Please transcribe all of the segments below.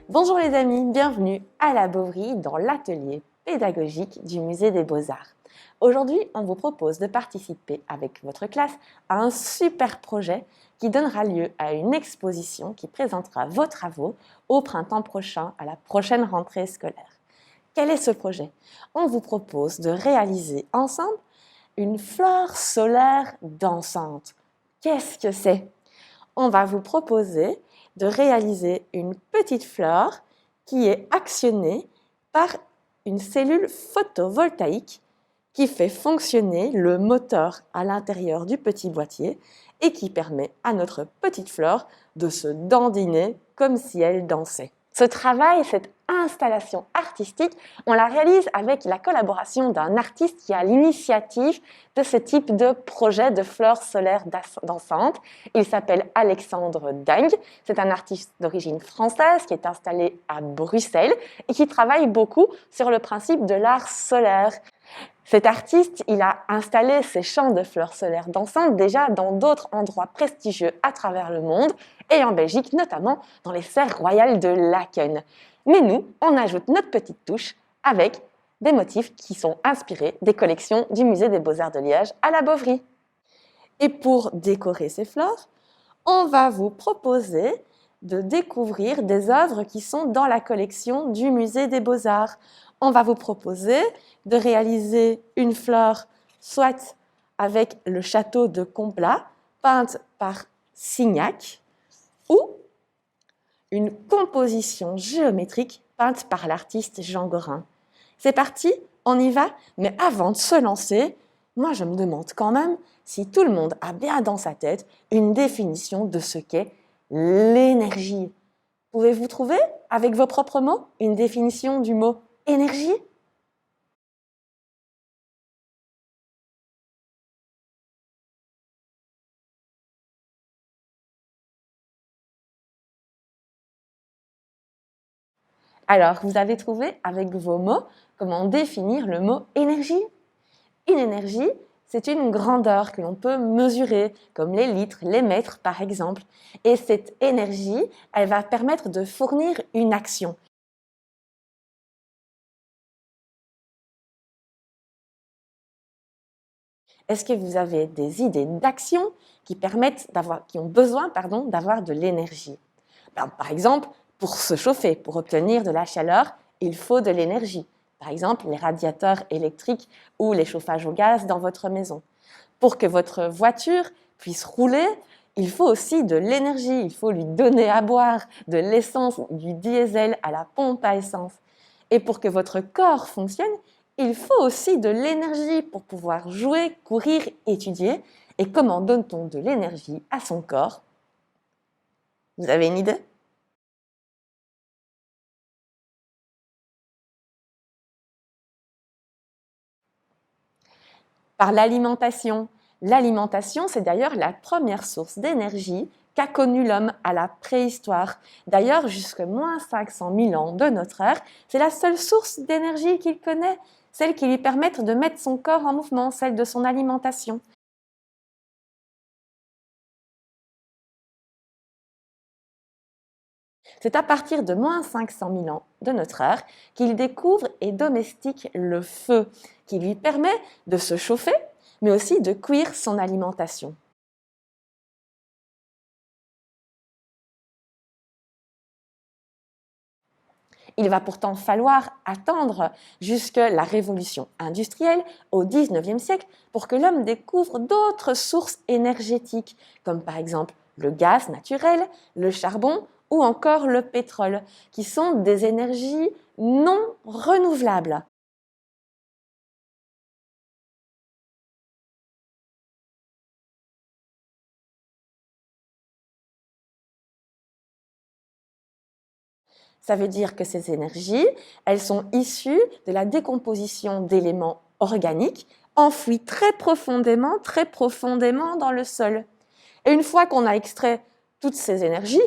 Bonjour les amis, bienvenue à la Bovry dans l'atelier pédagogique du Musée des Beaux-Arts. Aujourd'hui, on vous propose de participer avec votre classe à un super projet qui donnera lieu à une exposition qui présentera vos travaux au printemps prochain, à la prochaine rentrée scolaire. Quel est ce projet? On vous propose de réaliser ensemble une flore solaire dansante. Qu'est-ce que c'est? On va vous proposer de réaliser une petite flore qui est actionnée par une cellule photovoltaïque qui fait fonctionner le moteur à l'intérieur du petit boîtier et qui permet à notre petite flore de se dandiner comme si elle dansait. Ce travail, cette installation artistique, on la réalise avec la collaboration d'un artiste qui a l'initiative de ce type de projet de flore solaire dansante. Il s'appelle Alexandre Dang. C'est un artiste d'origine française qui est installé à Bruxelles et qui travaille beaucoup sur le principe de l'art solaire. Cet artiste, il a installé ses champs de fleurs solaires dansantes déjà dans d'autres endroits prestigieux à travers le monde et en Belgique, notamment dans les serres royales de Laken. Mais nous, on ajoute notre petite touche avec des motifs qui sont inspirés des collections du Musée des Beaux-Arts de Liège à la Bovry. Et pour décorer ces fleurs, on va vous proposer de découvrir des œuvres qui sont dans la collection du Musée des Beaux-Arts. On va vous proposer de réaliser une flore soit avec le château de Comblat, peinte par Signac, ou une composition géométrique peinte par l'artiste Jean Gorin. C'est parti, on y va, mais avant de se lancer, moi je me demande quand même si tout le monde a bien dans sa tête une définition de ce qu'est l'énergie. Pouvez-vous trouver, avec vos propres mots, une définition du mot énergie? Alors, vous avez trouvé avec vos mots comment définir le mot énergie? Une énergie, c'est une grandeur que l'on peut mesurer, comme les litres, les mètres par exemple. Et cette énergie, elle va permettre de fournir une action. Est-ce que vous avez des idées d'action qui ont besoin d'avoir de l'énergie? Par exemple, pour se chauffer, pour obtenir de la chaleur, il faut de l'énergie. Par exemple, les radiateurs électriques ou les chauffages au gaz dans votre maison. Pour que votre voiture puisse rouler, il faut aussi de l'énergie. Il faut lui donner à boire de l'essence, du diesel à la pompe à essence. Et pour que votre corps fonctionne, il faut aussi de l'énergie pour pouvoir jouer, courir, étudier. Et comment donne-t-on de l'énergie à son corps? Vous avez une idée? Par l'alimentation. L'alimentation, c'est d'ailleurs la première source d'énergie qu'a connue l'homme à la préhistoire. D'ailleurs, jusqu'à moins 500 000 ans de notre ère, c'est la seule source d'énergie qu'il connaît, celle qui lui permet de mettre son corps en mouvement, celle de son alimentation. C'est à partir de moins 500 000 ans de notre ère qu'il découvre et domestique le feu, qui lui permet de se chauffer, mais aussi de cuire son alimentation. Il va pourtant falloir attendre jusque la révolution industrielle au XIXe siècle pour que l'homme découvre d'autres sources énergétiques, comme par exemple le gaz naturel, le charbon ou encore le pétrole, qui sont des énergies non renouvelables. Ça veut dire que ces énergies, elles sont issues de la décomposition d'éléments organiques enfouis très profondément dans le sol. Et une fois qu'on a extrait toutes ces énergies,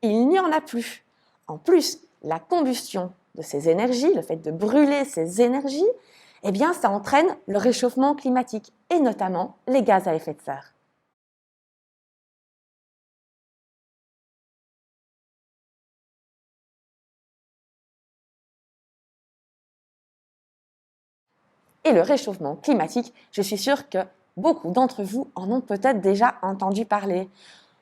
il n'y en a plus. En plus, la combustion de ces énergies, le fait de brûler ces énergies, eh bien, ça entraîne le réchauffement climatique et notamment les gaz à effet de serre. Et le réchauffement climatique, je suis sûre que beaucoup d'entre vous en ont peut-être déjà entendu parler.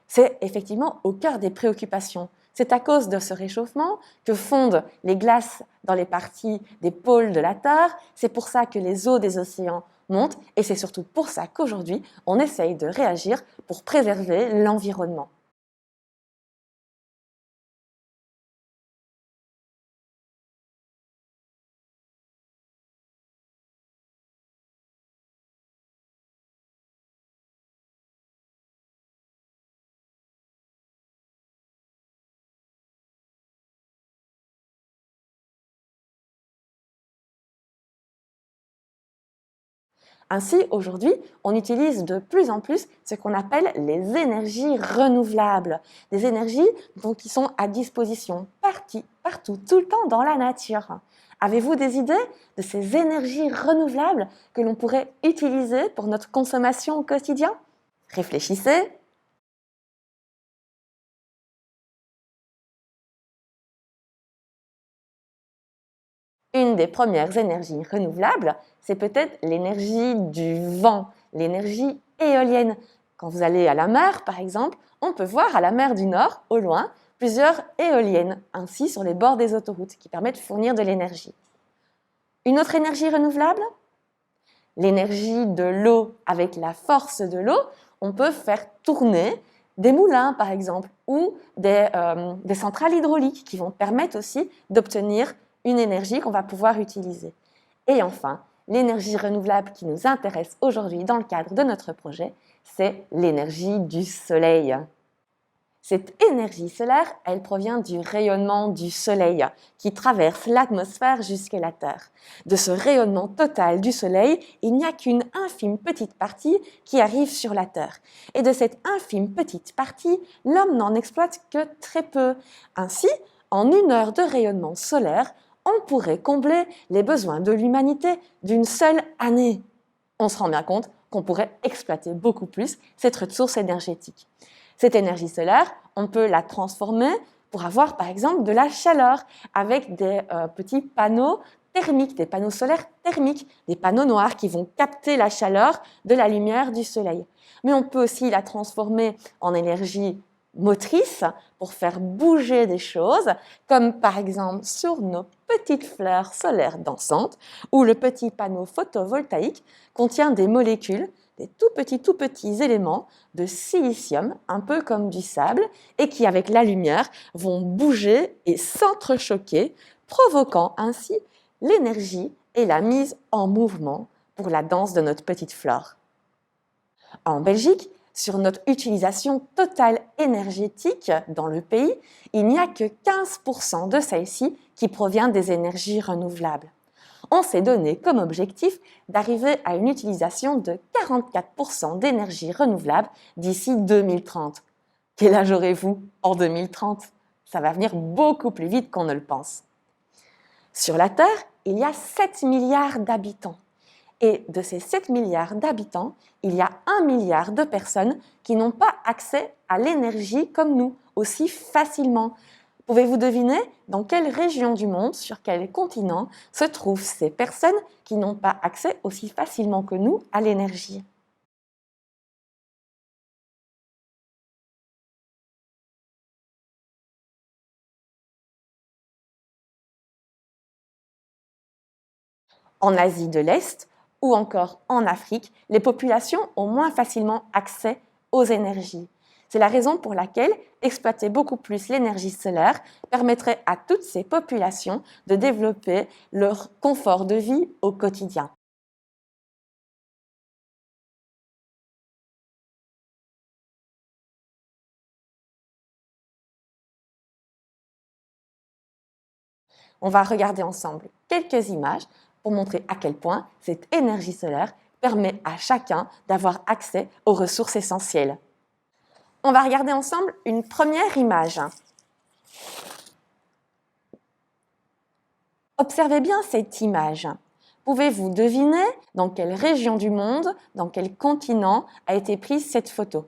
C'est effectivement au cœur des préoccupations. C'est à cause de ce réchauffement que fondent les glaces dans les parties des pôles de la Terre. C'est pour ça que les eaux des océans montent et c'est surtout pour ça qu'aujourd'hui, on essaye de réagir pour préserver l'environnement. Ainsi, aujourd'hui, on utilise de plus en plus ce qu'on appelle les énergies renouvelables, des énergies qui sont à disposition partout, tout le temps dans la nature. Avez-vous des idées de ces énergies renouvelables que l'on pourrait utiliser pour notre consommation au quotidien? Réfléchissez. Une des premières énergies renouvelables, c'est peut-être l'énergie du vent, l'énergie éolienne. Quand vous allez à la mer, par exemple, on peut voir à la mer du Nord, au loin, plusieurs éoliennes, ainsi sur les bords des autoroutes, qui permettent de fournir de l'énergie. Une autre énergie renouvelable? L'énergie de l'eau. Avec la force de l'eau, on peut faire tourner des moulins, par exemple, ou des centrales hydrauliques qui vont permettre aussi d'obtenir une énergie qu'on va pouvoir utiliser. Et enfin, l'énergie renouvelable qui nous intéresse aujourd'hui dans le cadre de notre projet, c'est l'énergie du soleil. Cette énergie solaire, elle provient du rayonnement du soleil qui traverse l'atmosphère jusqu'à la Terre. De ce rayonnement total du soleil, il n'y a qu'une infime petite partie qui arrive sur la Terre. Et de cette infime petite partie, l'homme n'en exploite que très peu. Ainsi, en 1 heure de rayonnement solaire, on pourrait combler les besoins de l'humanité d'une seule année. On se rend bien compte qu'on pourrait exploiter beaucoup plus cette ressource énergétique. Cette énergie solaire, on peut la transformer pour avoir par exemple de la chaleur avec des petits panneaux thermiques, des panneaux solaires thermiques, des panneaux noirs qui vont capter la chaleur de la lumière du soleil. Mais on peut aussi la transformer en énergie motrice pour faire bouger des choses, comme par exemple sur nos petites fleurs solaires dansantes, où le petit panneau photovoltaïque contient des molécules, des tout petits éléments de silicium, un peu comme du sable, et qui, avec la lumière, vont bouger et s'entrechoquer, provoquant ainsi l'énergie et la mise en mouvement pour la danse de notre petite flore. En Belgique, sur notre utilisation totale énergétique dans le pays, il n'y a que 15% de celle-ci qui provient des énergies renouvelables. On s'est donné comme objectif d'arriver à une utilisation de 44% d'énergie renouvelable d'ici 2030. Quel âge aurez-vous en 2030? Ça va venir beaucoup plus vite qu'on ne le pense. Sur la Terre, il y a 7 milliards d'habitants. Et de ces 7 milliards d'habitants, il y a 1 milliard de personnes qui n'ont pas accès à l'énergie comme nous, aussi facilement. Pouvez-vous deviner dans quelle région du monde, sur quel continent, se trouvent ces personnes qui n'ont pas accès aussi facilement que nous à l'énergie? En Asie de l'Est ou encore en Afrique, les populations ont moins facilement accès aux énergies. C'est la raison pour laquelle exploiter beaucoup plus l'énergie solaire permettrait à toutes ces populations de développer leur confort de vie au quotidien. On va regarder ensemble quelques images pour montrer à quel point cette énergie solaire permet à chacun d'avoir accès aux ressources essentielles. On va regarder ensemble une première image. Observez bien cette image. Pouvez-vous deviner dans quelle région du monde, dans quel continent a été prise cette photo?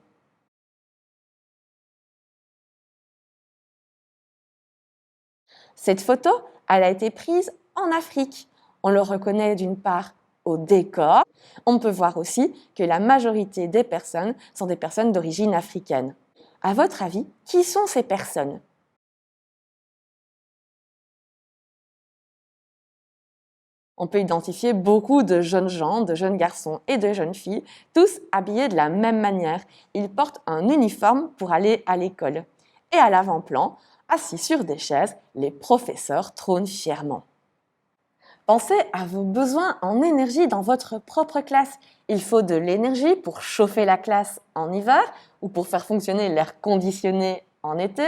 Cette photo, elle a été prise en Afrique. On le reconnaît d'une part au décor. On peut voir aussi que la majorité des personnes sont des personnes d'origine africaine. À votre avis, qui sont ces personnes? On peut identifier beaucoup de jeunes gens, de jeunes garçons et de jeunes filles, tous habillés de la même manière. Ils portent un uniforme pour aller à l'école. Et à l'avant-plan, assis sur des chaises, les professeurs trônent fièrement. Pensez à vos besoins en énergie dans votre propre classe. Il faut de l'énergie pour chauffer la classe en hiver ou pour faire fonctionner l'air conditionné en été.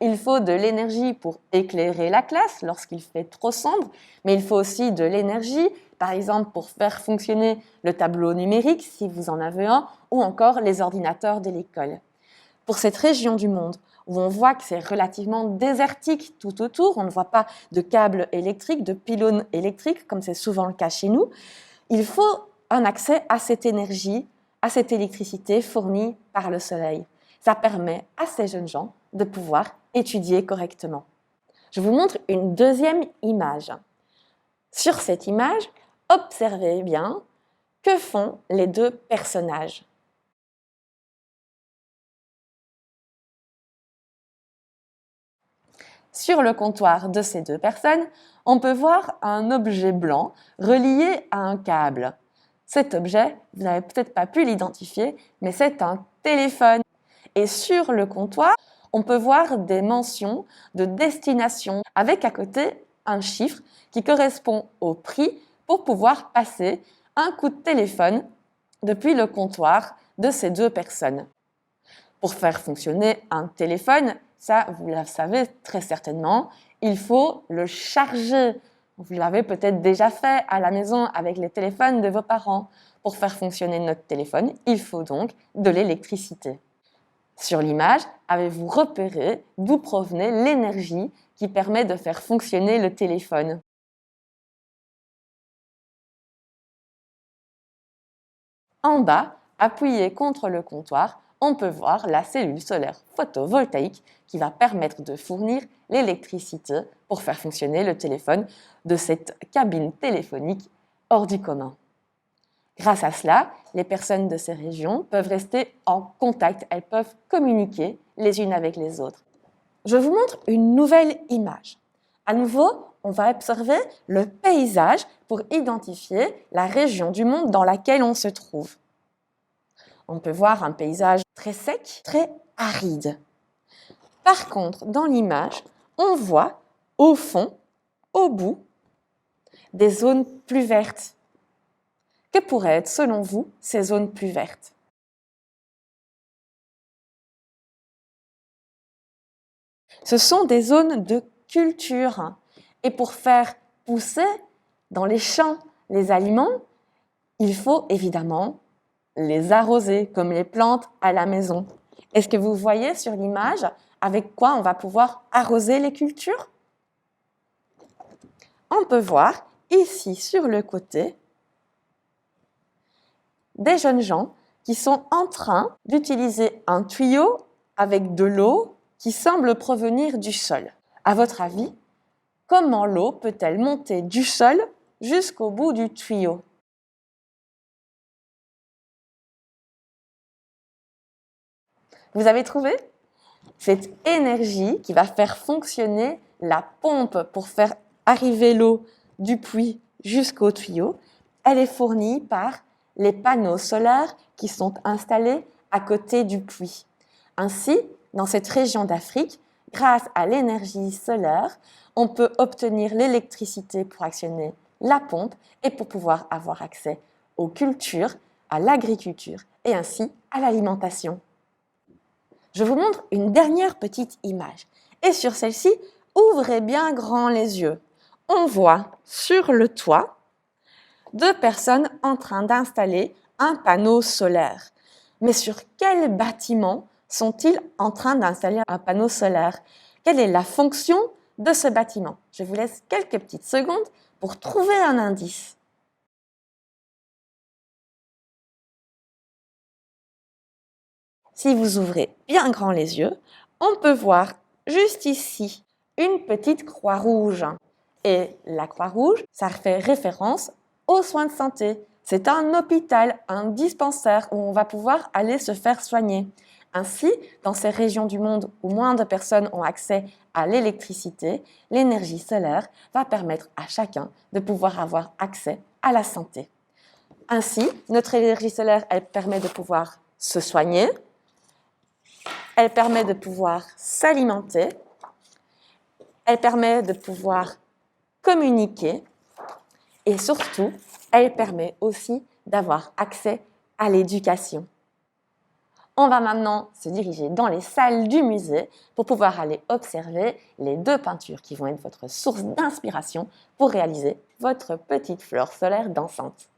Il faut de l'énergie pour éclairer la classe lorsqu'il fait trop sombre, mais il faut aussi de l'énergie, par exemple, pour faire fonctionner le tableau numérique si vous en avez un, ou encore les ordinateurs de l'école. Pour cette région du monde où on voit que c'est relativement désertique tout autour, on ne voit pas de câbles électriques, de pylônes électriques, comme c'est souvent le cas chez nous, il faut un accès à cette énergie, à cette électricité fournie par le soleil. Ça permet à ces jeunes gens de pouvoir étudier correctement. Je vous montre une deuxième image. Sur cette image, observez bien que font les deux personnages. Sur le comptoir de ces deux personnes, on peut voir un objet blanc relié à un câble. Cet objet, vous n'avez peut-être pas pu l'identifier, mais c'est un téléphone. Et sur le comptoir, on peut voir des mentions de destination avec à côté un chiffre qui correspond au prix pour pouvoir passer un coup de téléphone depuis le comptoir de ces deux personnes. Pour faire fonctionner un téléphone, ça, vous le savez très certainement, il faut le charger. Vous l'avez peut-être déjà fait à la maison avec les téléphones de vos parents. Pour faire fonctionner notre téléphone, il faut donc de l'électricité. Sur l'image, avez-vous repéré d'où provenait l'énergie qui permet de faire fonctionner le téléphone? En bas, appuyé contre le comptoir, on peut voir la cellule solaire photovoltaïque qui va permettre de fournir l'électricité pour faire fonctionner le téléphone de cette cabine téléphonique hors du commun. Grâce à cela, les personnes de ces régions peuvent rester en contact, elles peuvent communiquer les unes avec les autres. Je vous montre une nouvelle image. À nouveau, on va observer le paysage pour identifier la région du monde dans laquelle on se trouve. On peut voir un paysage très sec, très aride. Par contre, dans l'image, on voit au fond, au bout, des zones plus vertes. Que pourraient être, selon vous, ces zones plus vertes? Ce sont des zones de culture. Et pour faire pousser dans les champs les aliments, il faut évidemment les arroser comme les plantes à la maison. Est-ce que vous voyez sur l'image avec quoi on va pouvoir arroser les cultures? On peut voir ici sur le côté des jeunes gens qui sont en train d'utiliser un tuyau avec de l'eau qui semble provenir du sol. À votre avis, comment l'eau peut-elle monter du sol jusqu'au bout du tuyau? Vous avez trouvé? Cette énergie qui va faire fonctionner la pompe pour faire arriver l'eau du puits jusqu'au tuyau, elle est fournie par les panneaux solaires qui sont installés à côté du puits. Ainsi, dans cette région d'Afrique, grâce à l'énergie solaire, on peut obtenir l'électricité pour actionner la pompe et pour pouvoir avoir accès aux cultures, à l'agriculture et ainsi à l'alimentation. Je vous montre une dernière petite image. Et sur celle-ci, ouvrez bien grand les yeux. On voit sur le toit deux personnes en train d'installer un panneau solaire. Mais sur quel bâtiment sont-ils en train d'installer un panneau solaire? Quelle est la fonction de ce bâtiment? Je vous laisse quelques petites secondes pour trouver un indice. Si vous ouvrez bien grand les yeux, on peut voir juste ici une petite croix rouge. Et la croix rouge, ça fait référence aux soins de santé. C'est un hôpital, un dispensaire où on va pouvoir aller se faire soigner. Ainsi, dans ces régions du monde où moins de personnes ont accès à l'électricité, l'énergie solaire va permettre à chacun de pouvoir avoir accès à la santé. Ainsi, notre énergie solaire, elle permet de pouvoir se soigner, elle permet de pouvoir s'alimenter, elle permet de pouvoir communiquer et surtout, elle permet aussi d'avoir accès à l'éducation. On va maintenant se diriger dans les salles du musée pour pouvoir aller observer les 2 peintures qui vont être votre source d'inspiration pour réaliser votre petite fleur solaire dansante.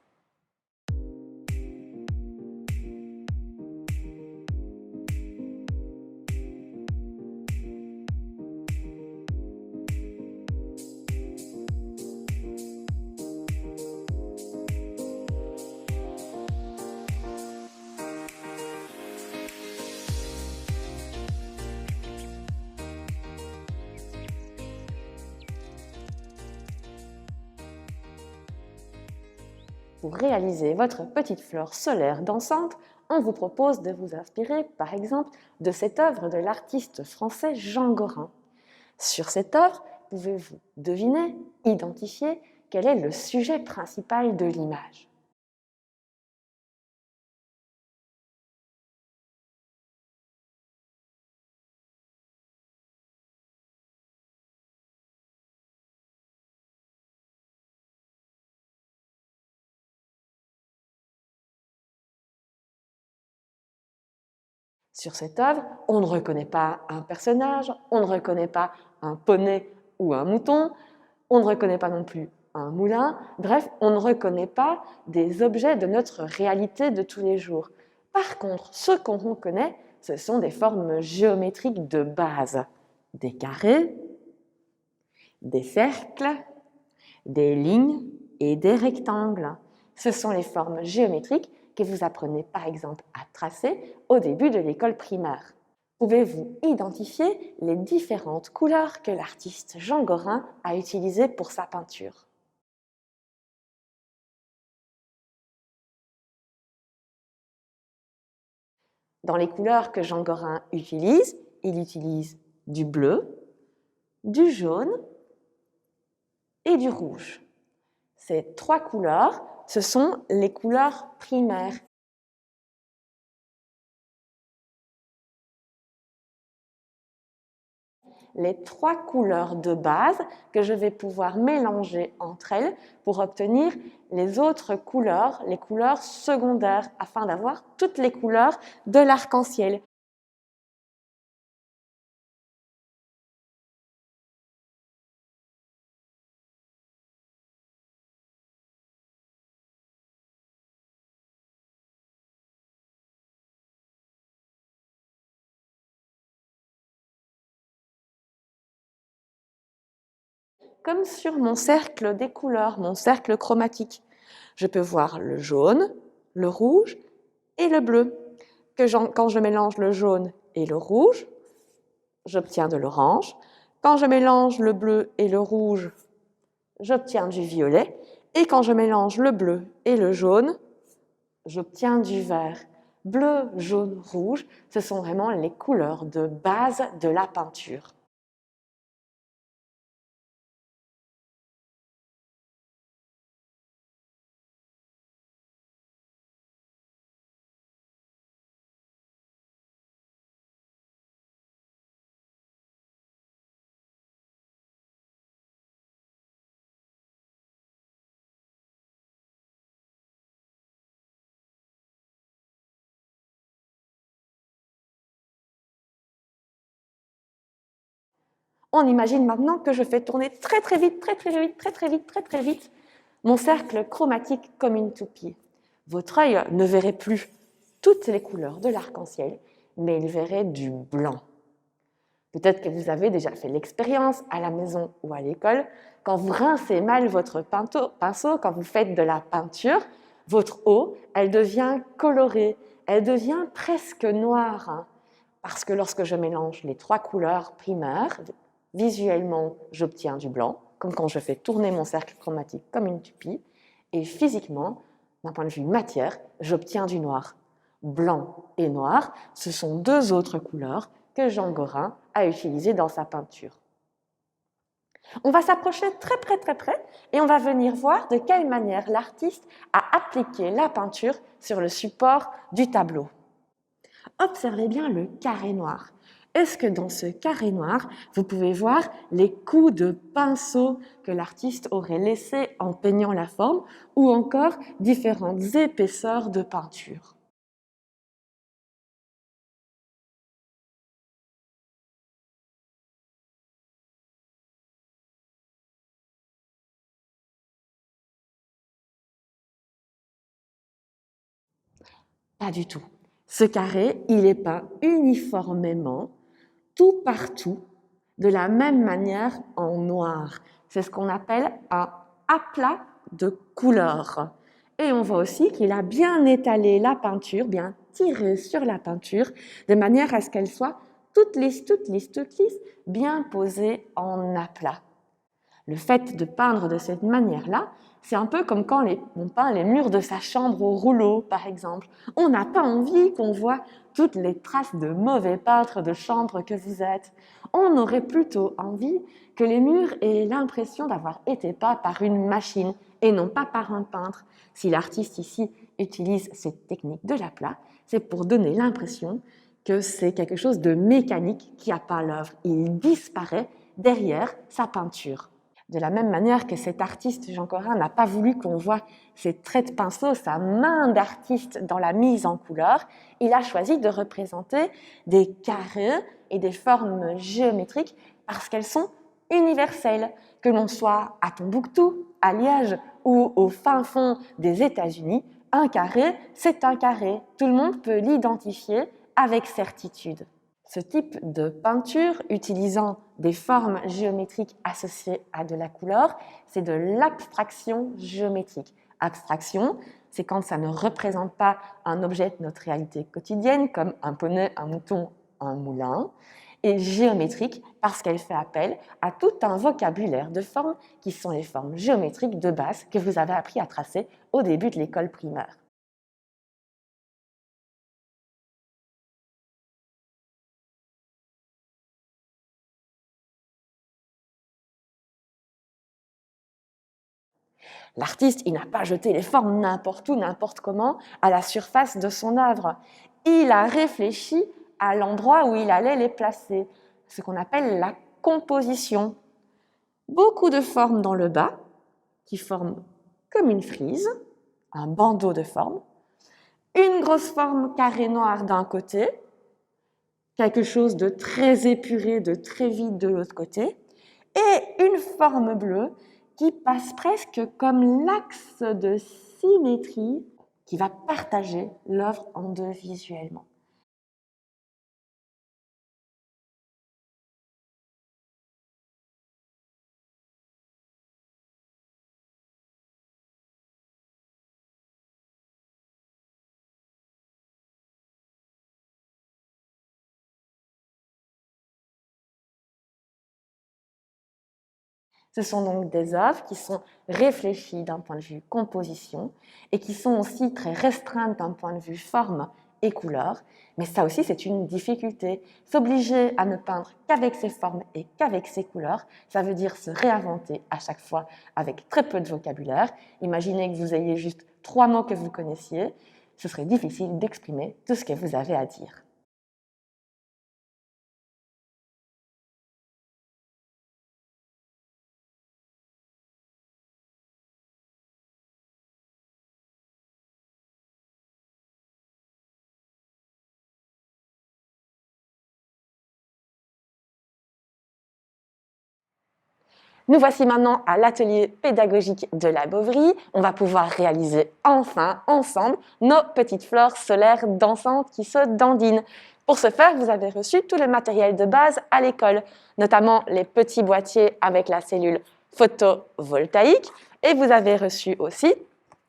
Pour réaliser votre petite fleur solaire dansante, on vous propose de vous inspirer, par exemple, de cette œuvre de l'artiste français Jean Gorin. Sur cette œuvre, pouvez-vous deviner, identifier quel est le sujet principal de l'image? Sur cette œuvre, on ne reconnaît pas un personnage, on ne reconnaît pas un poney ou un mouton, on ne reconnaît pas non plus un moulin, bref, on ne reconnaît pas des objets de notre réalité de tous les jours. Par contre, ce qu'on reconnaît, ce sont des formes géométriques de base, des carrés, des cercles, des lignes et des rectangles. Ce sont les formes géométriques que vous apprenez par exemple à tracer au début de l'école primaire. Pouvez-vous identifier les différentes couleurs que l'artiste Jean Gorin a utilisées pour sa peinture? Dans les couleurs que Jean Gorin utilise, il utilise du bleu, du jaune et du rouge. Ces 3 couleurs, ce sont les couleurs primaires. Les 3 couleurs de base que je vais pouvoir mélanger entre elles pour obtenir les autres couleurs, les couleurs secondaires, afin d'avoir toutes les couleurs de l'arc-en-ciel. Comme sur mon cercle des couleurs, mon cercle chromatique. Je peux voir le jaune, le rouge et le bleu. Quand je mélange le jaune et le rouge, j'obtiens de l'orange. Quand je mélange le bleu et le rouge, j'obtiens du violet. Et quand je mélange le bleu et le jaune, j'obtiens du vert. Bleu, jaune, rouge, ce sont vraiment les couleurs de base de la peinture. On imagine maintenant que je fais tourner très très vite, très vite mon cercle chromatique comme une toupie. Votre œil ne verrait plus toutes les couleurs de l'arc-en-ciel, mais il verrait du blanc. Peut-être que vous avez déjà fait l'expérience à la maison ou à l'école, quand vous rincez mal votre pinceau, quand vous faites de la peinture, votre eau, elle devient colorée, elle devient presque noire. Parce que lorsque je mélange les 3 couleurs primaires, visuellement, j'obtiens du blanc, comme quand je fais tourner mon cercle chromatique comme une toupie. Et physiquement, d'un point de vue matière, j'obtiens du noir. Blanc et noir, ce sont deux autres couleurs que Jean Gorin a utilisées dans sa peinture. On va s'approcher très près et on va venir voir de quelle manière l'artiste a appliqué la peinture sur le support du tableau. Observez bien le carré noir. Est-ce que dans ce carré noir, vous pouvez voir les coups de pinceau que l'artiste aurait laissés en peignant la forme ou encore différentes épaisseurs de peinture? Pas du tout. Ce carré, il est peint uniformément, tout partout, de la même manière en noir. C'est ce qu'on appelle un aplat de couleur. Et on voit aussi qu'il a bien étalé la peinture, bien tiré sur la peinture, de manière à ce qu'elle soit toute lisse, bien posée en aplat. Le fait de peindre de cette manière-là, c'est un peu comme quand on peint les murs de sa chambre au rouleau, par exemple. On n'a pas envie qu'on voit toutes les traces de mauvais peintres de chambre que vous êtes. On aurait plutôt envie que les murs aient l'impression d'avoir été peints par une machine et non pas par un peintre. Si l'artiste ici utilise cette technique de l'aplat, c'est pour donner l'impression que c'est quelque chose de mécanique qui a peint l'œuvre. Il disparaît derrière sa peinture. De la même manière que cet artiste Jean Gorin n'a pas voulu qu'on voit ses traits de pinceau, sa main d'artiste dans la mise en couleur, il a choisi de représenter des carrés et des formes géométriques parce qu'elles sont universelles. Que l'on soit à Tombouctou, à Liège ou au fin fond des États-Unis, un carré, c'est un carré. Tout le monde peut l'identifier avec certitude. Ce type de peinture, utilisant des formes géométriques associées à de la couleur, c'est de l'abstraction géométrique. Abstraction, c'est quand ça ne représente pas un objet de notre réalité quotidienne, comme un poney, un mouton, un moulin, et géométrique parce qu'elle fait appel à tout un vocabulaire de formes qui sont les formes géométriques de base que vous avez appris à tracer au début de l'école primaire. L'artiste, il n'a pas jeté les formes n'importe où, n'importe comment, à la surface de son œuvre. Il a réfléchi à l'endroit où il allait les placer, ce qu'on appelle la composition. Beaucoup de formes dans le bas, qui forment comme une frise, un bandeau de forme, une grosse forme carré noir d'un côté, quelque chose de très épuré, de très vide de l'autre côté, et une forme bleue qui passe presque comme l'axe de symétrie qui va partager l'œuvre en deux visuellement. Ce sont donc des œuvres qui sont réfléchies d'un point de vue composition et qui sont aussi très restreintes d'un point de vue forme et couleur. Mais ça aussi, c'est une difficulté. S'obliger à ne peindre qu'avec ses formes et qu'avec ses couleurs, ça veut dire se réinventer à chaque fois avec très peu de vocabulaire. Imaginez que vous ayez juste 3 mots que vous connaissiez. Ce serait difficile d'exprimer tout ce que vous avez à dire. Nous voici maintenant à l'atelier pédagogique de la Bovry. On va pouvoir réaliser enfin, ensemble, nos petites fleurs solaires dansantes qui se dandinent. Pour ce faire, vous avez reçu tout le matériel de base à l'école, notamment les petits boîtiers avec la cellule photovoltaïque, et vous avez reçu aussi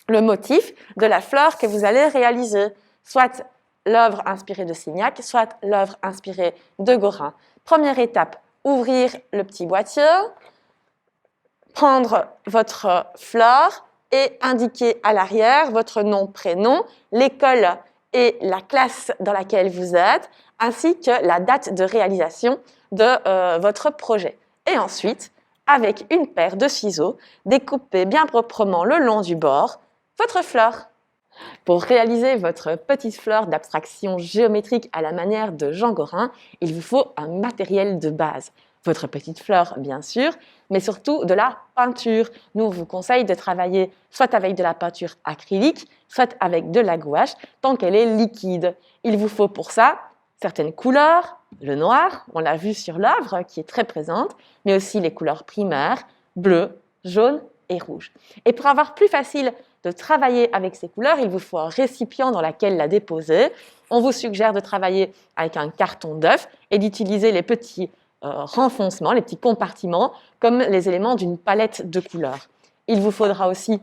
le motif de la fleur que vous allez réaliser, soit l'œuvre inspirée de Signac, soit l'œuvre inspirée de Gorin. Première étape, ouvrir le petit boîtier, prendre votre fleur, et indiquez à l'arrière votre nom, prénom, l'école et la classe dans laquelle vous êtes, ainsi que la date de réalisation de votre projet. Et ensuite, avec une paire de ciseaux, découpez bien proprement le long du bord votre fleur. Pour réaliser votre petite fleur d'abstraction géométrique à la manière de Jean Gorin, il vous faut un matériel de base. Votre petite fleur, bien sûr, mais surtout de la peinture. Nous, on vous conseille de travailler soit avec de la peinture acrylique, soit avec de la gouache, tant qu'elle est liquide. Il vous faut pour ça certaines couleurs, le noir, on l'a vu sur l'œuvre qui est très présente, mais aussi les couleurs primaires, bleu, jaune et rouge. Et pour avoir plus facile de travailler avec ces couleurs, il vous faut un récipient dans lequel la déposer. On vous suggère de travailler avec un carton d'œuf et d'utiliser les petits renfoncements, les petits compartiments, comme les éléments d'une palette de couleurs. Il vous faudra aussi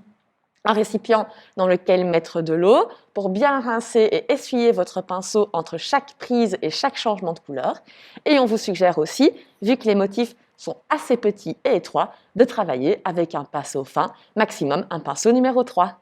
un récipient dans lequel mettre de l'eau pour bien rincer et essuyer votre pinceau entre chaque prise et chaque changement de couleur. Et on vous suggère aussi, vu que les motifs sont assez petits et étroits, de travailler avec un pinceau fin, maximum un pinceau numéro 3.